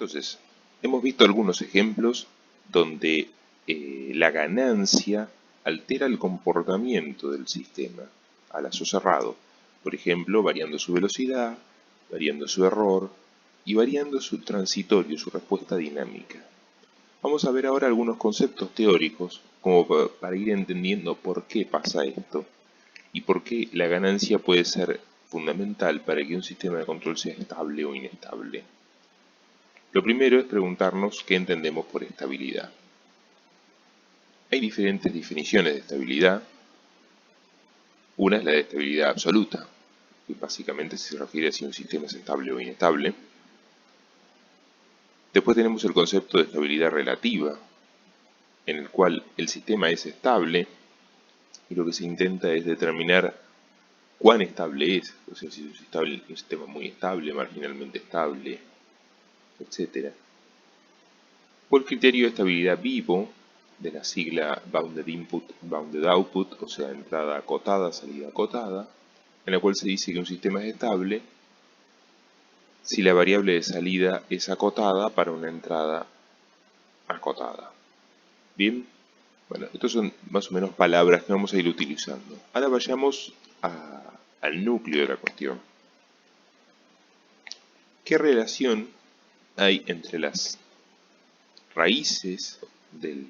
Entonces, hemos visto algunos ejemplos donde la ganancia altera el comportamiento del sistema a lazo cerrado. Por ejemplo, variando su velocidad, variando su error y variando su transitorio, su respuesta dinámica. Vamos a ver ahora algunos conceptos teóricos como para ir entendiendo por qué pasa esto y por qué la ganancia puede ser fundamental para que un sistema de control sea estable o inestable. Lo primero es preguntarnos qué entendemos por estabilidad. Hay diferentes definiciones de estabilidad. Una es la de estabilidad absoluta, que básicamente se refiere a si un sistema es estable o inestable. Después tenemos el concepto de estabilidad relativa, en el cual el sistema es estable y lo que se intenta es determinar cuán estable es, o sea, si es un sistema muy estable, marginalmente estable, etc. O el criterio de estabilidad vivo, de la sigla Bounded Input, Bounded Output, o sea, entrada acotada, salida acotada, en la cual se dice que un sistema es estable si la variable de salida es acotada para una entrada acotada. Bien, bueno, estas son más o menos palabras que vamos a ir utilizando. Ahora vayamos al núcleo de la cuestión. ¿Qué relación hay entre las raíces del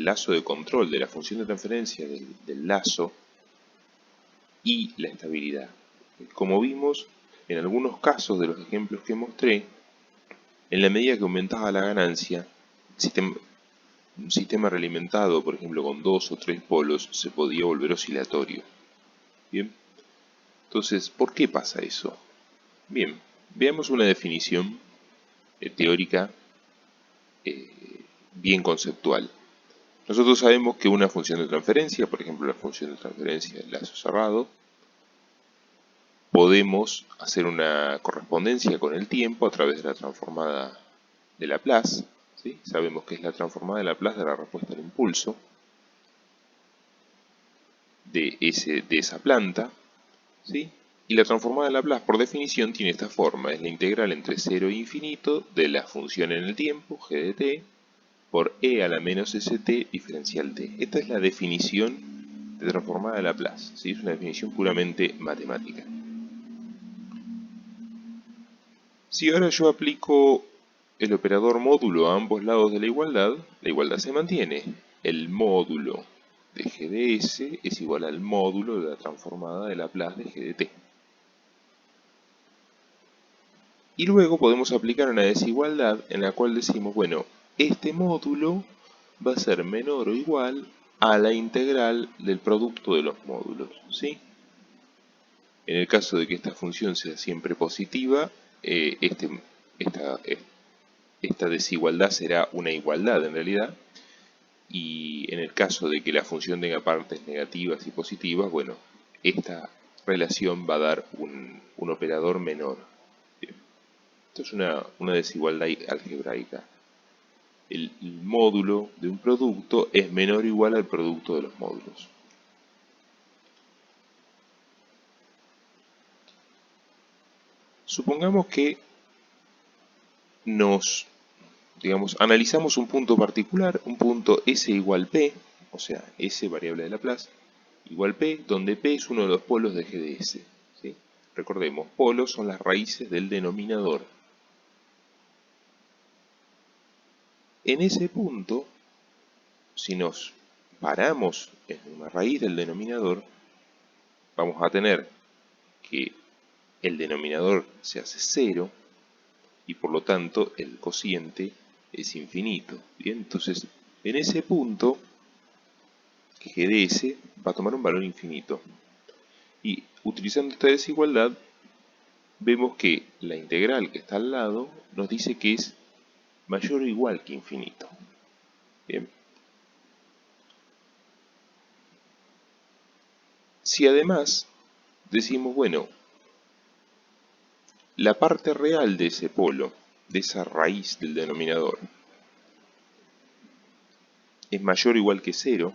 lazo de control, de la función de transferencia del lazo y la estabilidad? Como vimos en algunos casos de los ejemplos que mostré, en la medida que aumentaba la ganancia, un sistema realimentado, por ejemplo, con 2 o 3 polos, se podía volver oscilatorio. Bien, entonces, ¿por qué pasa eso? Bien, veamos una definición teórica bien conceptual. Nosotros sabemos que una función de transferencia, por ejemplo la función de transferencia del lazo cerrado, podemos hacer una correspondencia con el tiempo a través de la transformada de Laplace, ¿sí? Sabemos que es la transformada de Laplace de la respuesta al impulso de esa planta, ¿sí? Y la transformada de Laplace, por definición, tiene esta forma. Es la integral entre 0 e infinito de la función en el tiempo, g de t, por e a la menos st diferencial t. Esta es la definición de transformada de Laplace, ¿sí? Es una definición puramente matemática. Si ahora yo aplico el operador módulo a ambos lados de la igualdad se mantiene. El módulo de g de s es igual al módulo de la transformada de Laplace de g de t. Y luego podemos aplicar una desigualdad en la cual decimos, bueno, este módulo va a ser menor o igual a la integral del producto de los módulos, ¿sí? En el caso de que esta función sea siempre positiva, esta desigualdad será una igualdad en realidad, y en el caso de que la función tenga partes negativas y positivas, bueno, esta relación va a dar un operador menor. Bien. Esto es una desigualdad algebraica. El módulo de un producto es menor o igual al producto de los módulos. Supongamos que analizamos un punto particular, un punto S igual P, o sea, S variable de Laplace, igual P, donde P es uno de los polos de G de S. ¿Sí? Recordemos, polos son las raíces del denominador. En ese punto, si nos paramos en una raíz del denominador, vamos a tener que el denominador se hace 0 y por lo tanto el cociente es infinito. Bien, entonces en ese punto g de s va a tomar un valor infinito. Y utilizando esta desigualdad, vemos que la integral que está al lado nos dice que es mayor o igual que infinito. Bien. Si además decimos, bueno, la parte real de ese polo, de esa raíz del denominador, es mayor o igual que 0,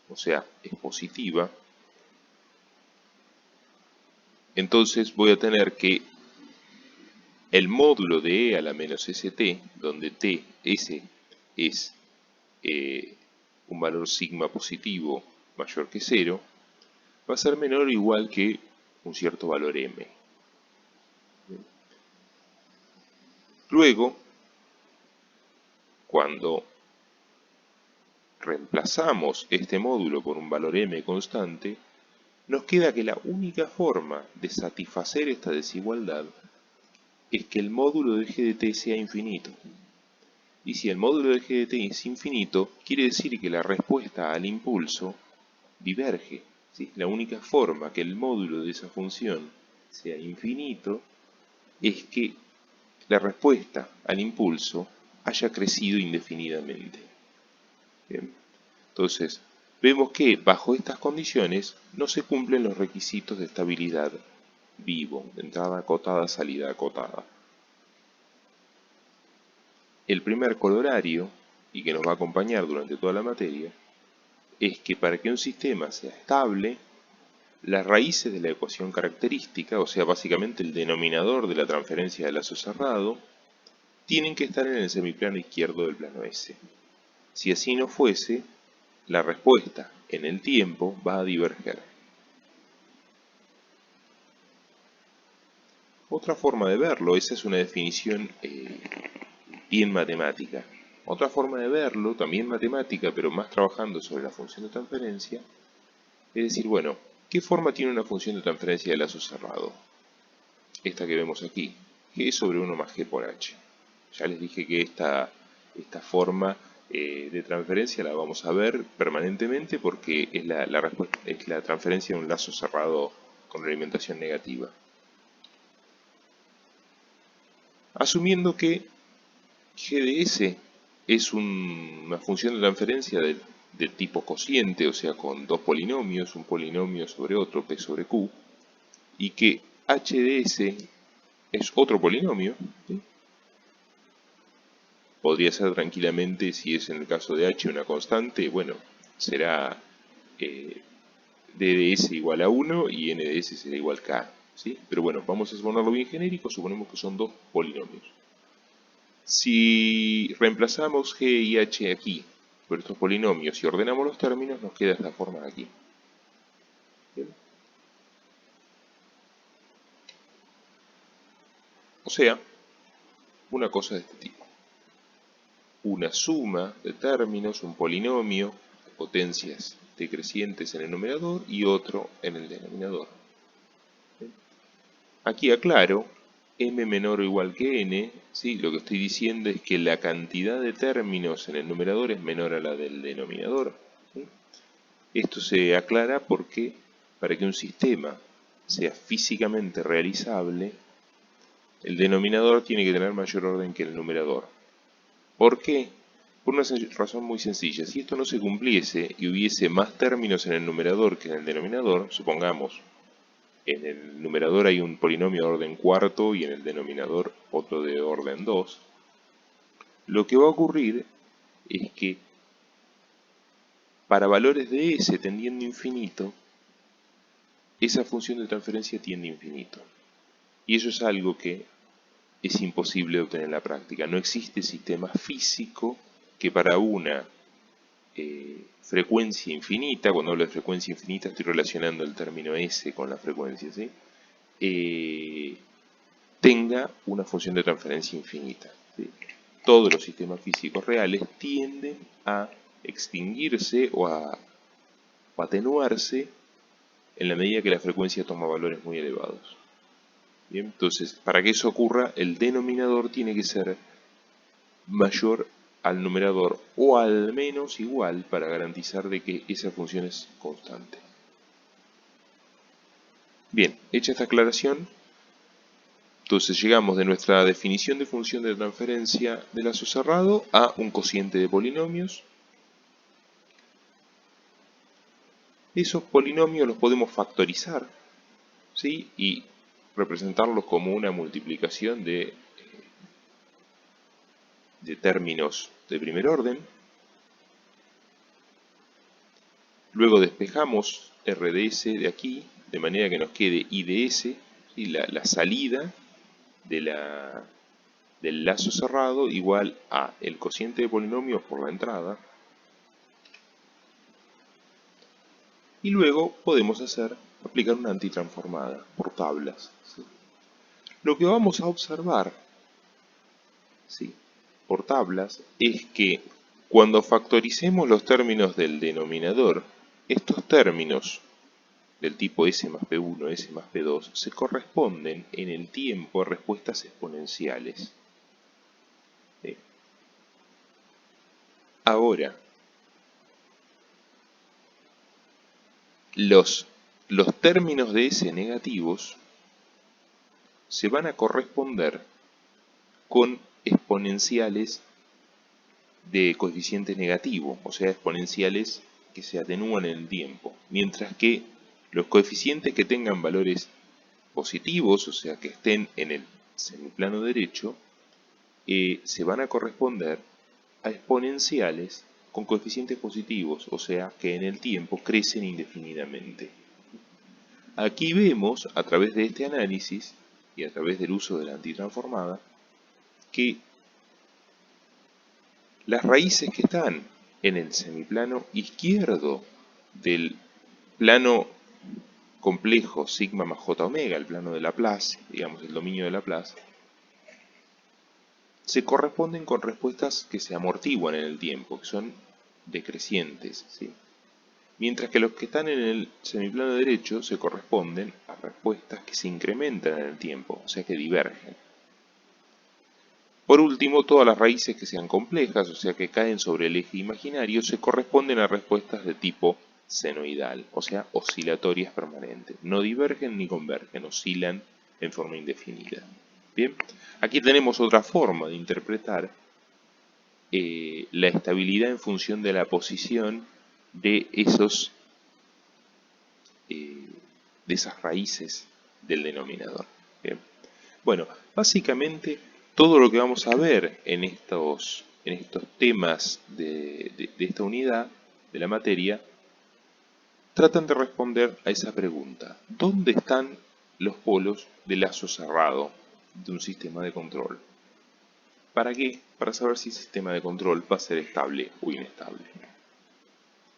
o sea, es positiva, entonces voy a tener que el módulo de e a la menos st, donde s es un valor sigma positivo mayor que 0, va a ser menor o igual que un cierto valor m. Luego, cuando reemplazamos este módulo por un valor m constante, nos queda que la única forma de satisfacer esta desigualdad es que el módulo de g de t sea infinito. Y si el módulo de g de t es infinito, quiere decir que la respuesta al impulso diverge, ¿sí? La única forma que el módulo de esa función sea infinito es que la respuesta al impulso haya crecido indefinidamente. Bien. Entonces, vemos que bajo estas condiciones no se cumplen los requisitos de estabilidad vivo, entrada acotada, salida acotada. El primer corolario, y que nos va a acompañar durante toda la materia, es que para que un sistema sea estable, las raíces de la ecuación característica, o sea, básicamente el denominador de la transferencia de lazo cerrado, tienen que estar en el semiplano izquierdo del plano S. Si así no fuese, la respuesta en el tiempo va a diverger. Otra forma de verlo, esa es una definición bien matemática. Otra forma de verlo, también matemática, pero más trabajando sobre la función de transferencia, es decir, bueno, ¿qué forma tiene una función de transferencia de lazo cerrado? Esta que vemos aquí, G sobre 1 más G por H. Ya les dije que esta forma de transferencia la vamos a ver permanentemente porque es la transferencia de un lazo cerrado con alimentación negativa. Asumiendo que g de s es una función de transferencia de tipo cociente, o sea, con dos polinomios, un polinomio sobre otro, p sobre q, y que h de s es otro polinomio, ¿sí? Podría ser tranquilamente, si es en el caso de h una constante, bueno, será d de s igual a 1 y n de s será igual a k, ¿sí? Pero bueno, vamos a ponerlo bien genérico, suponemos que son dos polinomios. Si reemplazamos g y h aquí por estos polinomios y ordenamos los términos, nos queda esta forma de aquí. ¿Bien? O sea, una cosa de este tipo. Una suma de términos, un polinomio de potencias decrecientes en el numerador y otro en el denominador. ¿Bien? Aquí aclaro, m menor o igual que n, ¿sí? Lo que estoy diciendo es que la cantidad de términos en el numerador es menor a la del denominador. ¿Sí? Esto se aclara porque para que un sistema sea físicamente realizable, el denominador tiene que tener mayor orden que el numerador. ¿Por qué? Por una razón muy sencilla. Si esto no se cumpliese y hubiese más términos en el numerador que en el denominador, supongamos, en el numerador hay un polinomio de orden cuarto y en el denominador otro de orden 2, lo que va a ocurrir es que para valores de s tendiendo a infinito, esa función de transferencia tiende a infinito. Y eso es algo que es imposible de obtener en la práctica. No existe sistema físico que para una frecuencia infinita, cuando hablo de frecuencia infinita estoy relacionando el término S con la frecuencia, ¿sí? Tenga una función de transferencia infinita, ¿sí? Todos los sistemas físicos reales tienden a extinguirse o a atenuarse en la medida que la frecuencia toma valores muy elevados. Bien, entonces, para que eso ocurra, el denominador tiene que ser mayor al numerador o al menos igual para garantizar de que esa función es constante. Bien, hecha esta aclaración, entonces llegamos de nuestra definición de función de transferencia de lazo cerrado a un cociente de polinomios. Esos polinomios los podemos factorizar, ¿sí? Y representarlos como una multiplicación de términos de primer orden. Luego despejamos RDS de aquí, de manera que nos quede IDS, ¿sí? la salida de del lazo cerrado igual a el cociente de polinomios por la entrada, y luego podemos aplicar una antitransformada por tablas, ¿sí? Lo que vamos a observar, ¿sí?, por tablas es que cuando factoricemos los términos del denominador, estos términos del tipo S más P1, S más P2 se corresponden en el tiempo a respuestas exponenciales. ¿Sí? Ahora, los términos de S negativos se van a corresponder con exponenciales de coeficiente negativo, o sea, exponenciales que se atenúan en el tiempo, mientras que los coeficientes que tengan valores positivos, o sea, que estén en el semiplano derecho, se van a corresponder a exponenciales con coeficientes positivos, o sea, que en el tiempo crecen indefinidamente. Aquí vemos, a través de este análisis y a través del uso de la antitransformada, que las raíces que están en el semiplano izquierdo del plano complejo sigma más j omega, el plano de Laplace, digamos el dominio de Laplace, se corresponden con respuestas que se amortiguan en el tiempo, que son decrecientes, ¿sí? Mientras que los que están en el semiplano derecho se corresponden a respuestas que se incrementan en el tiempo, o sea que divergen. Por último, todas las raíces que sean complejas, o sea que caen sobre el eje imaginario, se corresponden a respuestas de tipo senoidal, o sea, oscilatorias permanentes. No divergen ni convergen, oscilan en forma indefinida. Bien, aquí tenemos otra forma de interpretar la estabilidad en función de la posición de esas raíces del denominador. Bien. Bueno, básicamente todo lo que vamos a ver en estos temas de esta unidad de la materia tratan de responder a esa pregunta: ¿dónde están los polos del lazo cerrado de un sistema de control? ¿Para qué? Para saber si el sistema de control va a ser estable o inestable.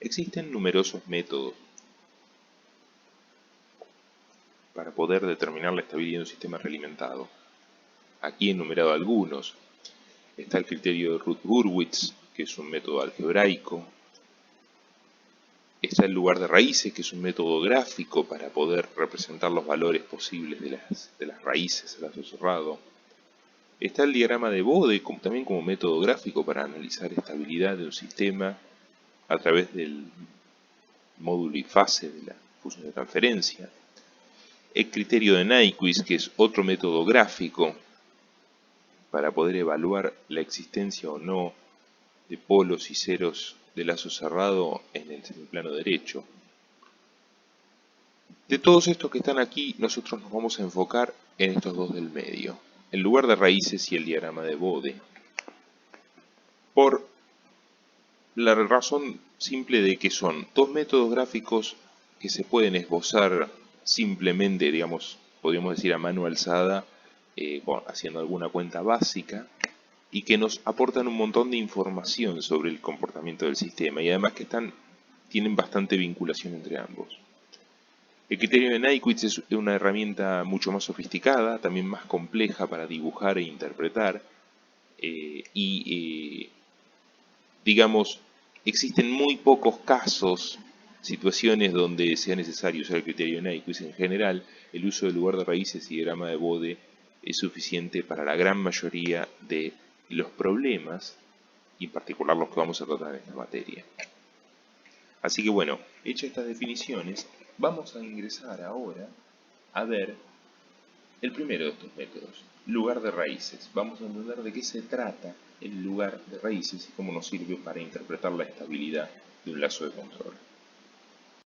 Existen numerosos métodos para poder determinar la estabilidad de un sistema realimentado. Aquí he enumerado algunos. Está el criterio de Routh-Hurwitz, que es un método algebraico. Está el lugar de raíces, que es un método gráfico para poder representar los valores posibles de las raíces al lazo cerrado. Está el diagrama de Bode, también como método gráfico para analizar estabilidad de un sistema a través del módulo y fase de la función de transferencia. El criterio de Nyquist, que es otro método gráfico para poder evaluar la existencia o no de polos y ceros de lazo cerrado en el semiplano derecho. De todos estos que están aquí, nosotros nos vamos a enfocar en estos dos del medio, el lugar de raíces y el diagrama de Bode, por la razón simple de que son dos métodos gráficos que se pueden esbozar simplemente, digamos, podríamos decir a mano alzada, haciendo alguna cuenta básica, y que nos aportan un montón de información sobre el comportamiento del sistema, y además que tienen bastante vinculación entre ambos. El criterio de Nyquist es una herramienta mucho más sofisticada, también más compleja para dibujar e interpretar, digamos, existen muy pocos casos, situaciones donde sea necesario usar el criterio de Nyquist. En general, el uso del lugar de raíces y diagrama de Bode es suficiente para la gran mayoría de los problemas, y en particular los que vamos a tratar en esta materia. Así que bueno, hechas estas definiciones, vamos a ingresar ahora a ver el primero de estos métodos, lugar de raíces. Vamos a entender de qué se trata el lugar de raíces y cómo nos sirve para interpretar la estabilidad de un lazo de control.